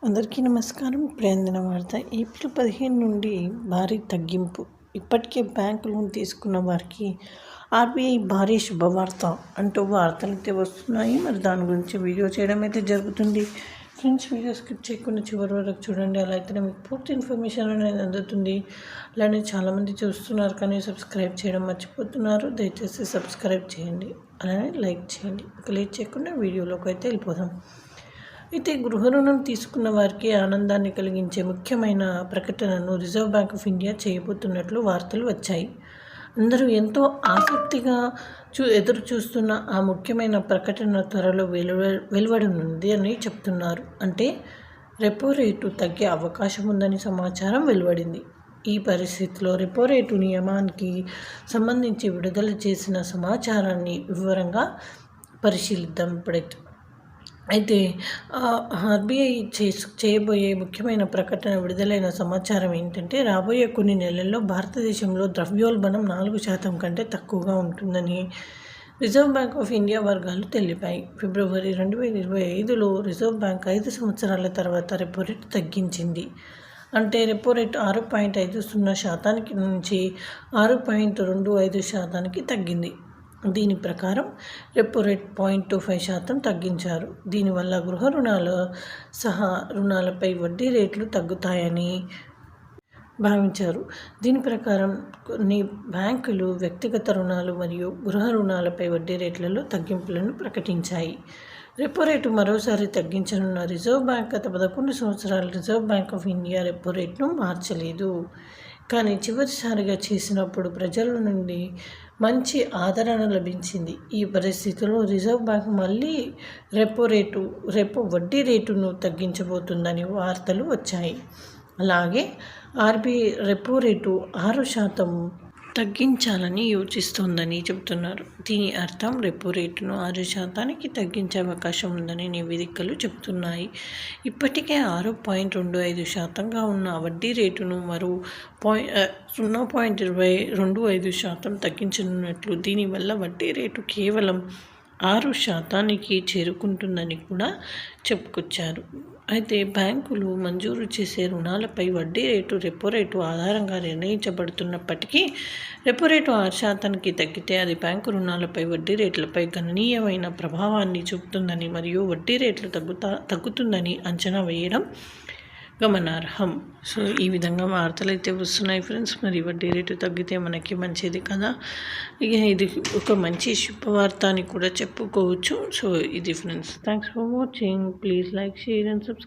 అందరికీ నమస్కారం. ఇప్పుడే అందిన వార్త. ఏప్రిల్ 15 నుండి భారీ తగ్గింపు. ఇప్పటికే బ్యాంకు లోన్ తీసుకున్న వారికి ఆర్బీఐ భారీ శుభవార్త అంటూ వార్తలైతే వస్తున్నాయి. మరి దాని గురించి వీడియో చేయడం అయితే జరుగుతుంది. ఫ్రెండ్స్, వీడియో స్కిప్ చేయకుండా చివరి వరకు చూడండి. అలా అయితేనే మీకు పూర్తి ఇన్ఫర్మేషన్ అనేది అందుతుంది. అలానే చాలామంది చూస్తున్నారు కానీ సబ్స్క్రైబ్ చేయడం మర్చిపోతున్నారు. దయచేసి సబ్స్క్రైబ్ చేయండి, అలానే లైక్ చేయండి. ఇక లేట్ చేయకుండా వీడియోలోకి అయితే వెళ్ళిపోదాం. అయితే గృహ రుణం తీసుకున్న వారికి ఆనందాన్ని కలిగించే ముఖ్యమైన ప్రకటనను రిజర్వ్ బ్యాంక్ ఆఫ్ ఇండియా చేయబోతున్నట్లు వార్తలు వచ్చాయి. అందరూ ఎంతో ఆసక్తిగా ఎదురు చూస్తున్న ఆ ముఖ్యమైన ప్రకటన త్వరలో వెలువడనుంది అని చెప్తున్నారు. అంటే రెపో రేటు తగ్గే అవకాశం ఉందని సమాచారం వెలువడింది. ఈ పరిస్థితిలో రెపో రేటు నియమానికి సంబంధించి విడుదల చేసిన సమాచారాన్ని వివరంగా పరిశీలిద్దాం ఇప్పుడైతే. అయితే ఆర్బీఐ చేయబోయే ముఖ్యమైన ప్రకటన విడుదలైన సమాచారం ఏంటంటే, రాబోయే కొన్ని నెలల్లో భారతదేశంలో ద్రవ్యోల్బణం 4% కంటే తక్కువగా ఉంటుందని రిజర్వ్ బ్యాంక్ ఆఫ్ ఇండియా వర్గాలు తెలిపాయి. ఫిబ్రవరి 2025లో రిజర్వ్ బ్యాంక్ 5 సంవత్సరాల తర్వాత రెపో రేటు తగ్గించింది. అంటే రెపో రేటు 6.50% నుంచి 6.25% తగ్గింది. దీని ప్రకారం రెపో రేట్ 0.25% తగ్గించారు. దీనివల్ల గృహ రుణాలు సహా రుణాలపై వడ్డీ రేట్లు తగ్గుతాయని భావించారు. దీని ప్రకారం కొన్ని బ్యాంకులు వ్యక్తిగత రుణాలు మరియు గృహ రుణాలపై వడ్డీ రేట్లలో తగ్గింపులను ప్రకటించాయి. రెపో రేటు మరోసారి తగ్గించనున్న రిజర్వ్ బ్యాంక్ గత 11 సంవత్సరాలు reserve bank of India repo రేటును మార్చలేదు. కానీ చివరిసారిగా చేసినప్పుడు ప్రజల నుండి మంచి ఆదరణ లభించింది. ఈ పరిస్థితిలో రిజర్వ్ బ్యాంక్ మళ్ళీ రెపో వడ్డీ రేటును తగ్గించబోతుందని వార్తలు వచ్చాయి. అలాగే ఆర్బీఐ రెపో రేటు 6% తగ్గించాలని యోచిస్తోందని చెబుతున్నారు. దీని అర్థం రెపో రేటును 6% తగ్గించే అవకాశం ఉందని నివేదికలు చెబుతున్నాయి. ఇప్పటికే 6.25%గా ఉన్న వడ్డీ రేటును మరో 0.25% తగ్గించనున్నట్లు, దీనివల్ల వడ్డీ రేటు కేవలం 6%కి చేరుకుంటుందని కూడా చెప్పుకొచ్చారు. అయితే బ్యాంకులు మంజూరు చేసే రుణాలపై వడ్డీ రేటు రెపో రేటు ఆధారంగా నిర్ణయించబడుతున్నప్పటికీ, రెపో రేటు 6%కి తగ్గితే అది బ్యాంకు రుణాలపై వడ్డీ రేట్లపై గణనీయమైన ప్రభావాన్ని చూపుతుందని మరియు వడ్డీ రేట్లు తగ్గుతుందని అంచనా వేయడం గమనార్హం. సో ఈ విధంగా వార్తలు అయితే వస్తున్నాయి ఫ్రెండ్స్. మరి వడ్డీ రేటు తగ్గితే మనకి మంచిది కదా. ఇక ఇది ఒక మంచి శుభవార్త అని కూడా చెప్పుకోవచ్చు. సో ఇది friends. Thanks for watching. Please like, share and subscribe.